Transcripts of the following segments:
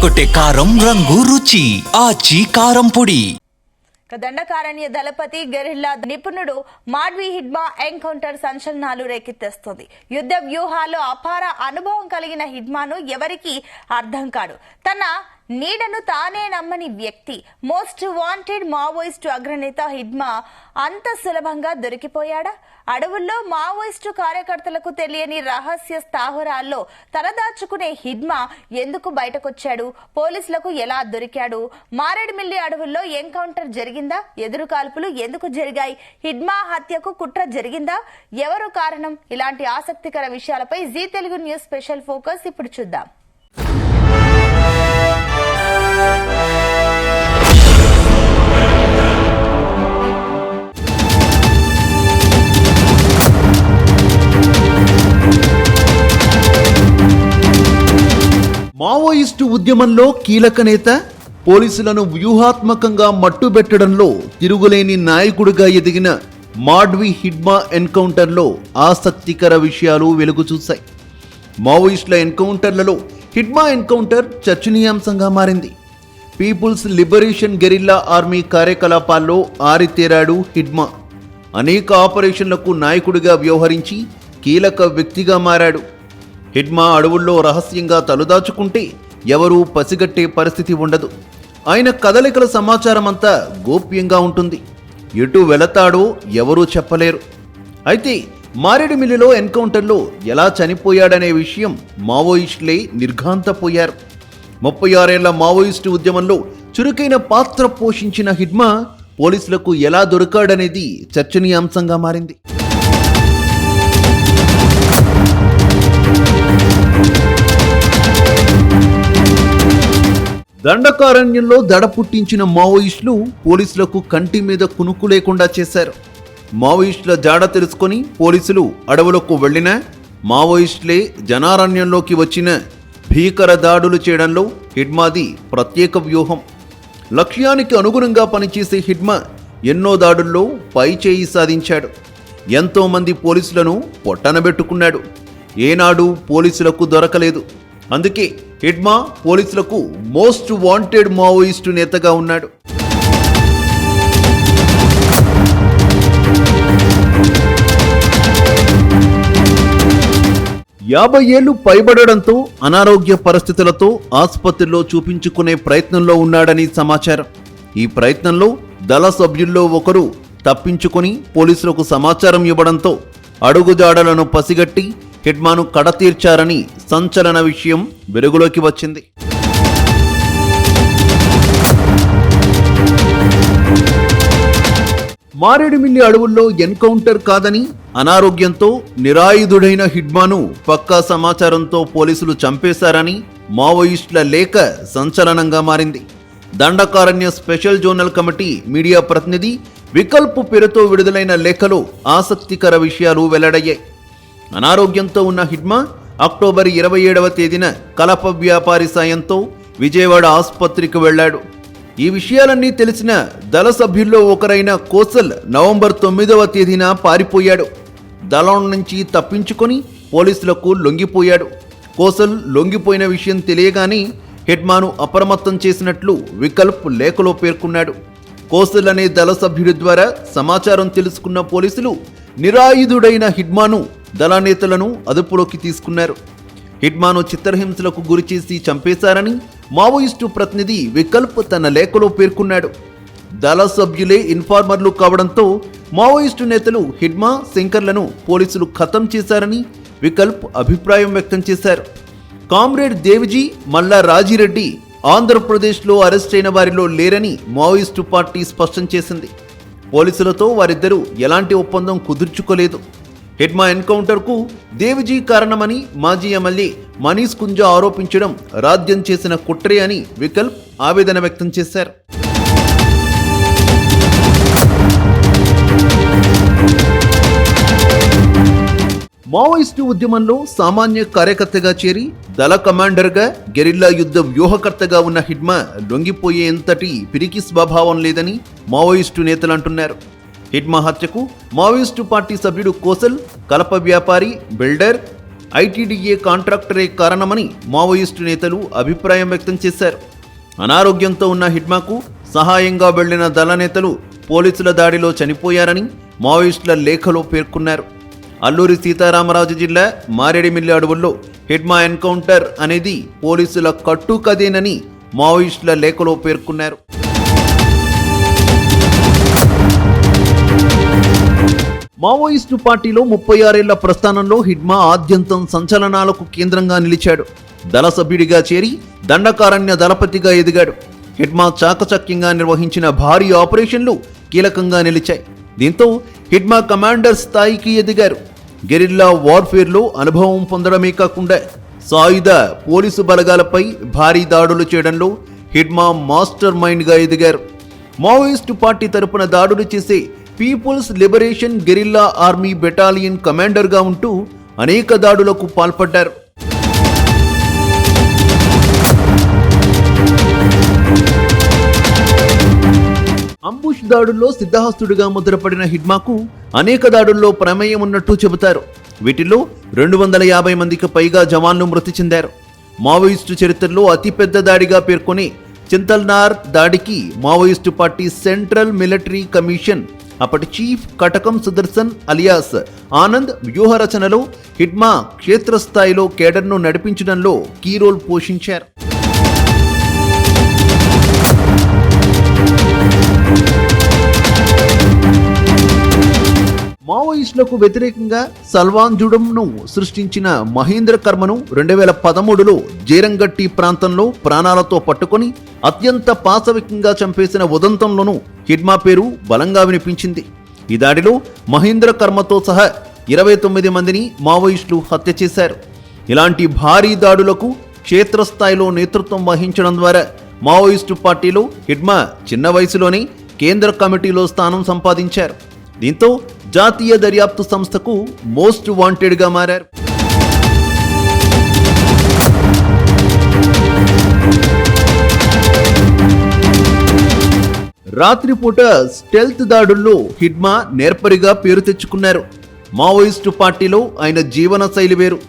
అదరగొట్టే కారం రంగు రుచి ఆచి కారం పొడి. దండకారణ్య దళపతి గెరిల్లా నిపుణుడు మాడ్వి హిడ్మా ఎన్కౌంటర్ సంచలనాలు రేకెత్తేస్తోంది. యుద్ధ వ్యూహాల్లో అపార అనుభవం కలిగిన హిడ్మాను ఎవరికీ అర్థం కాడు. తన నీడను తానే నమ్మని వ్యక్తి. మోస్ట్ వాంటెడ్ మావోయిస్టు అగ్రనేత హిడ్మా అంత సులభంగా దొరికిపోయాడా? అడవుల్లో మావోయిస్టు కార్యకర్తలకు తెలియని రహస్య స్థావరాల్లో తలదాచుకునే హిడ్మా ఎందుకు బయటకొచ్చాడు? పోలీసులకు ఎలా దొరికాడు? మారేడుమిల్లి అడవుల్లో ఎన్కౌంటర్ జరిగిందా? ఎదురు కాల్పులు ఎందుకు జరిగాయి? హిడ్మా హత్యకు కుట్ర జరిగిందా? ఎవరు కారణం? ఇలాంటి ఆసక్తికర విషయాలపై Zee Telugu news special focus ఇప్పుడు చూద్దాం. మావోయిస్టు ఉద్యమంలో కీలక నేత, పోలీసులను వ్యూహాత్మకంగా మట్టుబెట్టడంలో తిరుగులేని నాయకుడిగా ఎదిగిన మాడ్వి హిడ్మా ఎన్కౌంటర్లో ఆసక్తికర విషయాలు వెలుగు చూశాయి. మావోయిస్టుల ఎన్కౌంటర్లలో హిడ్మా ఎన్కౌంటర్ చర్చనీయాంశంగా మారింది. పీపుల్స్ లిబరేషన్ గెరిల్లా ఆర్మీ కార్యకలాపాల్లో ఆరితేరాడు హిడ్మా. అనేక ఆపరేషన్లకు నాయకుడిగా వ్యవహరించి కీలక వ్యక్తిగా మారాడు. హిడ్మా అడవుల్లో రహస్యంగా తలుదాచుకుంటే ఎవరూ పసిగట్టే పరిస్థితి ఉండదు. ఆయన కదలికల సమాచారమంతా గోప్యంగా ఉంటుంది. ఎటు వెళతాడో ఎవరూ చెప్పలేరు. అయితే మారేడుమిల్లిలో ఎన్కౌంటర్లో ఎలా చనిపోయాడనే విషయం మావోయిస్టులే నిర్ఘాంతపోయారు. 36 ఏళ్ల మావోయిస్టు ఉద్యమంలో చురుకైన పాత్ర పోషించిన హిడ్మా పోలీసులకు ఎలా దొరికాడనేది చర్చనీయాంశంగా మారింది. దండకారణ్యంలో దడ పుట్టించిన మావోయిస్టులు పోలీసులకు కంటి మీద కునుకు లేకుండా చేశారు. మావోయిస్టుల జాడ తెలుసుకొని పోలీసులు అడవులకు వెళ్లినా మావోయిస్టులే జనారణ్యంలోకి వచ్చిన భీకర దాడులు చేయడంలో హిడ్మాది ప్రత్యేక వ్యూహం. లక్ష్యానికి అనుగుణంగా పనిచేసే హిడ్మా ఎన్నో దాడుల్లో పై చేయి సాధించాడు. ఎంతోమంది పోలీసులను పొట్టనబెట్టుకున్నాడు. ఏనాడు పోలీసులకు దొరకలేదు. అందుకే హిడ్మా పోలీసులకు మోస్ట్ వాంటెడ్ మావోయిస్టు నేతగా ఉన్నాడు. యాభై ఏళ్లు పైబడడంతో అనారోగ్య పరిస్థితులతో ఆసుపత్రిలో చూపించుకునే ప్రయత్నంలో ఉన్నాడని సమాచారం. ఈ ప్రయత్నంలో దళ సభ్యుల్లో ఒకరు తప్పించుకుని పోలీసులకు సమాచారం ఇవ్వడంతో అడుగుజాడలను పసిగట్టి హిడ్మాను కడతీర్చారని సంచలన విషయం వెలుగులోకి వచ్చింది. మారేడుమిల్లి అడవుల్లో ఎన్కౌంటర్ కాదని అనారోగ్యంతో నిరాయుధుడైన హిడ్మాను పక్కా సమాచారంతో పోలీసులు చంపేశారని మావోయిస్టుల లేఖ సంచలనంగా మారింది. Dandakaranya special zonal committee media ప్రతినిధి వికల్ప్ పేరుతో విడుదలైన లేఖలో ఆసక్తికర విషయాలు వెల్లడయ్యాయి. అనారోగ్యంతో ఉన్న హిడ్మా అక్టోబర్ 27వ తేదీన కలప వ్యాపారి సాయంతో విజయవాడ ఆసుపత్రికి వెళ్లాడు. ఈ విషయాలన్నీ తెలిసిన దళ సభ్యుల్లో ఒకరైన కోసల్ నవంబర్ 9వ తేదీన పారిపోయాడు. దళం నుంచి తప్పించుకొని పోలీసులకు లొంగిపోయాడు. కోసల్ లొంగిపోయిన విషయం తెలియగానే హిడ్మాను అప్రమత్తం చేసినట్లు వికల్ప్ లేఖలో పేర్కొన్నాడు. కోసల్ అనే దళ సభ్యుడి ద్వారా సమాచారం తెలుసుకున్న పోలీసులు నిరాయుధుడైన హిడ్మాను దళ నేతలను అదుపులోకి తీసుకున్నారు. హిడ్మాను చిత్రహింసలకు గురిచేసి చంపేశారని మావోయిస్టు ప్రతినిధి వికల్ప్ తన లేఖలో పేర్కొన్నాడు. దళ సభ్యులే ఇన్ఫార్మర్లు కావడంతో మావోయిస్టు నేతలు హిడ్మా, శంకర్లను పోలీసులు ఖతం చేశారని వికల్ప్ అభిప్రాయం వ్యక్తం చేశారు. కామ్రేడ్ దేవిజీ, మల్లా రాజిరెడ్డి ఆంధ్రప్రదేశ్లో అరెస్ట్ అయిన వారిలో లేరని మావోయిస్టు పార్టీ స్పష్టం చేసింది. పోలీసులతో వారిద్దరూ ఎలాంటి ఒప్పందం కుదుర్చుకోలేదు. హిడ్మా ఎన్కౌంటర్కు దేవిజీ కారణమని మాజీ ఎమ్మెల్యే మనీష్ కుంజా ఆరోపించడం రాజ్యం చేసిన కుట్రే అని వికల్ప్ ఆవేదన వ్యక్తం చేశారు. మావోయిస్టు ఉద్యమంలో సామాన్య కార్యకర్తగా చేరి దళ కమాండర్గా, గెరిల్లా యుద్ధ వ్యూహకర్తగా ఉన్న హిడ్మా లొంగిపోయేంతటి పిరికి స్వభావం లేదని మావోయిస్టు నేతలు అంటున్నారు. హిడ్మా హత్యకు మావోయిస్టు పార్టీ సభ్యుడు కోసల్, కలప వ్యాపారి, బిల్డర్, ఐటీడీఏ కాంట్రాక్టరే కారణమని మావోయిస్టు నేతలు అభిప్రాయం వ్యక్తం చేశారు. అనారోగ్యంతో ఉన్న హిడ్మాకు సహాయంగా వెళ్లిన దళ నేతలు పోలీసుల దాడిలో చనిపోయారని మావోయిస్టుల లేఖలో పేర్కొన్నారు. అల్లూరి సీతారామరాజు జిల్లా మారేడుమిల్లి అడవుల్లో హిడ్మా ఎన్కౌంటర్ అనేది పోలీసుల కట్టుకదేనని మావోయిస్టుల లేఖలో పేర్కొన్నారు. మావోయిస్టు పార్టీలో 36 ఏళ్ల ప్రస్థానంలో హిడ్మా ఆద్యంతం సంచలనాలకు కేంద్రంగా నిలిచాడు. దళ సభ్యుడిగా చేరి దండకారణ్య దళపతిగా ఎదిగాడు. హిడ్మా చాకచక్యంగా నిర్వహించిన భారీ ఆపరేషన్లు కీలకంగా నిలిచాయి. దీంతో హిడ్మా కమాండర్ స్థాయికి ఎదిగారు. గెరిల్లా వార్ఫేర్లో అనుభవం పొందడమే కాకుండా సాయుధ పోలీసు బలగాలపై భారీ దాడులు చేయడంలో హిడ్మా మాస్టర్ మైండ్గా ఎదిగారు. మావోయిస్టు పార్టీ తరపున దాడులు చేసే people's liberation guerrilla army battalion కమాండర్గా ఉంటూ అనేక దాడులకు పాల్పడ్డారు. అంబుష్ దాడుల్లో సిద్ధహస్తుడిగా ముద్రపడిన హిడ్మాకు అనేక దాడుల్లో ప్రమేయం ఉన్నట్టు చెబుతారు. వీటిల్లో 250 మందికి పైగా జవాన్లు మృతి చెందారు. మావోయిస్టు చరిత్రలో అతిపెద్ద దాడిగా పేర్కొనే చింతల్నార్ దాడికి Maoist party central military commission అప్పటి చీఫ్ కటకం సుదర్శన్ అలియాస్ ఆనంద్ వ్యూహ రచనలో హిడ్మా క్షేత్రస్థాయిలో కేడర్ను నడిపించడంలో కీ రోల్ పోషించారు. మావోయిస్టులకు వ్యతిరేకంగా సల్వాన్ జుడంను సృష్టించిన మహేంద్ర కర్మను 2013లో జేరంగట్టి ప్రాంతంలో ప్రాణాలతో పట్టుకొని అత్యంత పాశవికంగా చంపేసిన ఉదంతంలోనూ హిడ్మా పేరు బలంగా వినిపించింది. ఈ దాడిలో మహేంద్ర కర్మతో సహా 29 మందిని మావోయిస్టులు హత్య చేశారు. ఇలాంటి భారీ దాడులకు క్షేత్రస్థాయిలో నేతృత్వం వహించడం ద్వారా మావోయిస్టు పార్టీలో హిడ్మా చిన్న వయసులోనే కేంద్ర కమిటీలో స్థానం సంపాదించారు. దీంతో జాతీయ దర్యాప్తు సంస్థకు మోస్ట్ వాంటెడ్గా మారారు. రాత్రిపూట స్టెల్త్ దాడుల్లో హిడ్మా నేర్పరిగా పేరు తెచ్చుకున్నారు. మావోయిస్టు పార్టీలో ఆయన జీవన శైలి వేరు.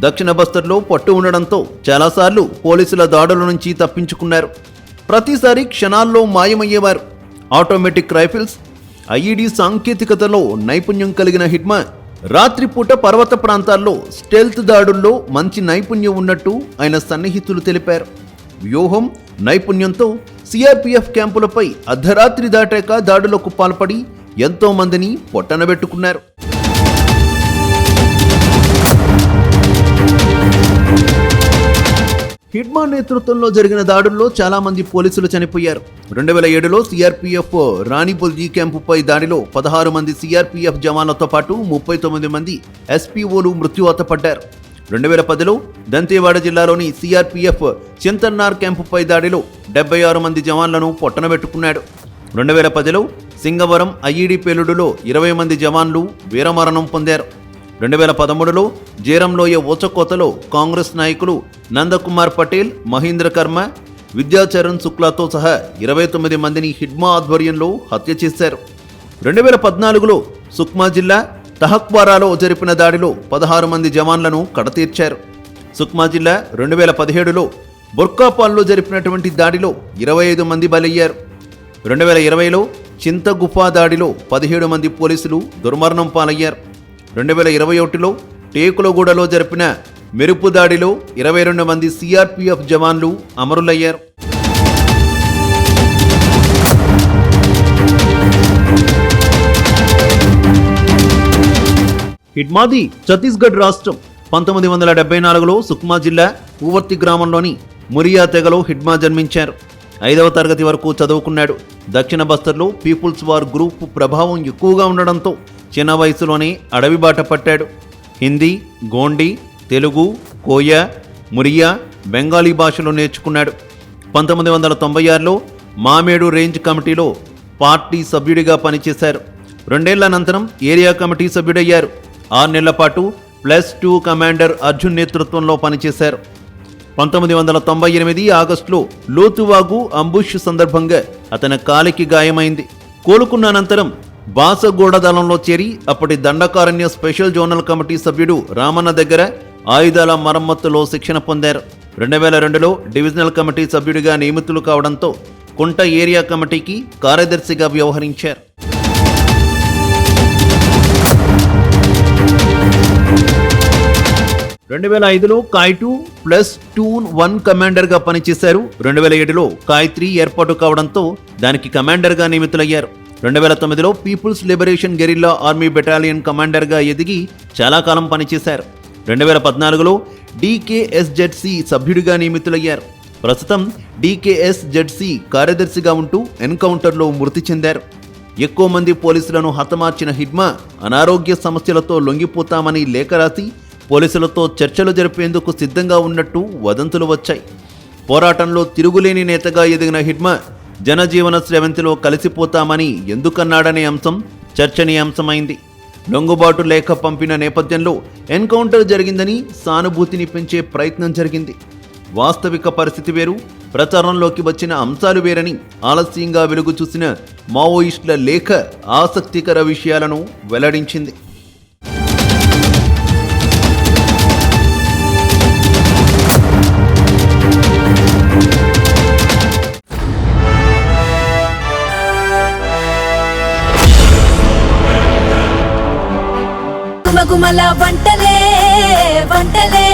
దక్షిణ బస్తర్లో పట్టు ఉండడంతో చాలాసార్లు పోలీసుల దాడుల నుంచి తప్పించుకున్నారు. ప్రతిసారి క్షణాల్లో మాయమయ్యేవారు. ఆటోమేటిక్ రైఫిల్స్, ఐఈడీ సాంకేతికతలో నైపుణ్యం కలిగిన హిడ్మా రాత్రిపూట పర్వత ప్రాంతాల్లో స్టెల్త్ దాడుల్లో మంచి నైపుణ్యం ఉన్నట్టు ఆయన సన్నిహితులు తెలిపారు. వ్యూహం, నైపుణ్యంతో సిఆర్పీఎఫ్ క్యాంపులపై అర్ధరాత్రి దాటాక దాడులకు పాల్పడి ఎంతో మందిని పొట్టనబెట్టుకున్నారు. హిడ్మా నేతృత్వంలో జరిగిన దాడుల్లో చాలా మంది పోలీసులు చనిపోయారు. 2007లో సిఆర్పీఎఫ్ రాణిబుల్జీ క్యాంపుపై దాడిలో 16 మంది సిఆర్పీఎఫ్ జవాన్లతో పాటు 39 మంది ఎస్పీఓలు మృత్యువాత పడ్డారు. 2010లో దంతేవాడ జిల్లాలోని సిఆర్పీఎఫ్ చింతన్నార్ క్యాంపుపై దాడిలో 76 మంది జవాన్లను పొట్టనబెట్టుకున్నాడు. 2010లో సింగవరం ఐఈడీ పేలుడులో 20 మంది జవాన్లు వీరమరణం పొందారు. 2013లో జేరంలోయ ఊచకోతలో కాంగ్రెస్ నాయకులు నందకుమార్ పటేల్, మహేంద్ర కర్మ, విద్యాచరణ్ శుక్లాతో సహా 29 మందిని హిడ్మా ఆధ్వర్యంలో హత్య చేశారు. 2014లో సుక్మా జిల్లా తహక్వారాలో జరిపిన దాడిలో 16 మంది జవాన్లను కడతీర్చారు. సుక్మా జిల్లా 2017లో బుర్కాపాల్లో జరిపినటువంటి దాడిలో 25 మంది బలయ్యారు. 2020లో చింతగుఫా దాడిలో 17 మంది పోలీసులు దుర్మరణం పాలయ్యారు. 2021లో టేకులగూడలో జరిపిన మెరుపు దాడిలో 22 మంది సిఆర్పీఎఫ్ జవాన్లు అమరులయ్యారు. హిడ్మాది ఛత్తీస్గఢ్ రాష్ట్రం. 1974లో సుక్మా జిల్లా పూవర్తి గ్రామంలోని మురియా తెగలో హిడ్మా జన్మించారు. 5వ తరగతి వరకు చదువుకున్నాడు. దక్షిణ బస్తర్లో పీపుల్స్ వార్ గ్రూప్ ప్రభావం ఎక్కువగా ఉండడంతో చిన్న వయసులోనే అడవి బాట పట్టాడు. హిందీ, గోండి, తెలుగు, కోయ, మురియా, బెంగాలీ భాషలో నేర్చుకున్నాడు. 1996లో మామేడు రేంజ్ కమిటీలో పార్టీ సభ్యుడిగా పనిచేశారు. 2 ఏళ్ల అనంతరం ఏరియా కమిటీ సభ్యుడయ్యారు. 6 నెలల పాటు +2 కమాండర్ అర్జున్ నేతృత్వంలో పనిచేశారు. 1998 ఆగస్టులో లోతువాగు అంబుష్ సందర్భంగా అతని కాలికి గాయమైంది. కోలుకున్న అనంతరం బాసగూడ దళంలో చేరి అప్పటి దండకారణ్య స్పెషల్ జోనల్ కమిటీ సభ్యుడు రామన్న దగ్గర ఆయుధాల మరమ్మతులో శిక్షణ పొందారు. 2002లో డివిజనల్ కమిటీ సభ్యుడిగా నియమితులు కావడంతో కుంట ఏరియా కమిటీకి కార్యదర్శిగా వ్యవహరించారు. 2005లో కాయ్ 2+2-1 కమాండర్గా పనిచేశారు. 2007లో కాయ్ 3 ఏర్పాటు కావడంతో దానికి కమాండర్గా నియమితులయ్యారు. 2009లో people's liberation guerrilla army battalion కమాండర్గా ఎదిగి చాలా కాలం పనిచేశారు. 2014లో డీకేఎస్జెడ్సీ సభ్యుడిగా నియమితులయ్యారు. ప్రస్తుతం డీకేఎస్జెడ్సీ కార్యదర్శిగా ఉంటూ ఎన్కౌంటర్లో మృతి చెందారు. ఎక్కువ మంది పోలీసులను హతమార్చిన హిడ్మా అనారోగ్య సమస్యలతో లొంగిపోతామని లేఖ రాసి పోలీసులతో చర్చలు జరిపేందుకు సిద్ధంగా ఉన్నట్టు వదంతులు వచ్చాయి. పోరాటంలో తిరుగులేని నేతగా ఎదిగిన హిడ్మా జనజీవన స్రవంతిలో కలిసిపోతామని ఎందుకన్నాడనే అంశం చర్చనీయాంశమైంది. లొంగుబాటు లేఖ పంపిన నేపథ్యంలో ఎన్కౌంటర్ జరిగిందని సానుభూతిని పెంచే ప్రయత్నం జరిగింది. వాస్తవిక పరిస్థితి వేరు, ప్రచారంలోకి వచ్చిన అంశాలు వేరని ఆలస్యంగా వెలుగు చూసిన మావోయిస్టుల లేఖ ఆసక్తికర విషయాలను వెల్లడించింది. గుమగుమల వంటలే వంటలే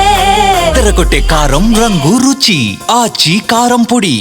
తెరకొట్టే కారం రంగు రుచి ఆచి కారం పొడి.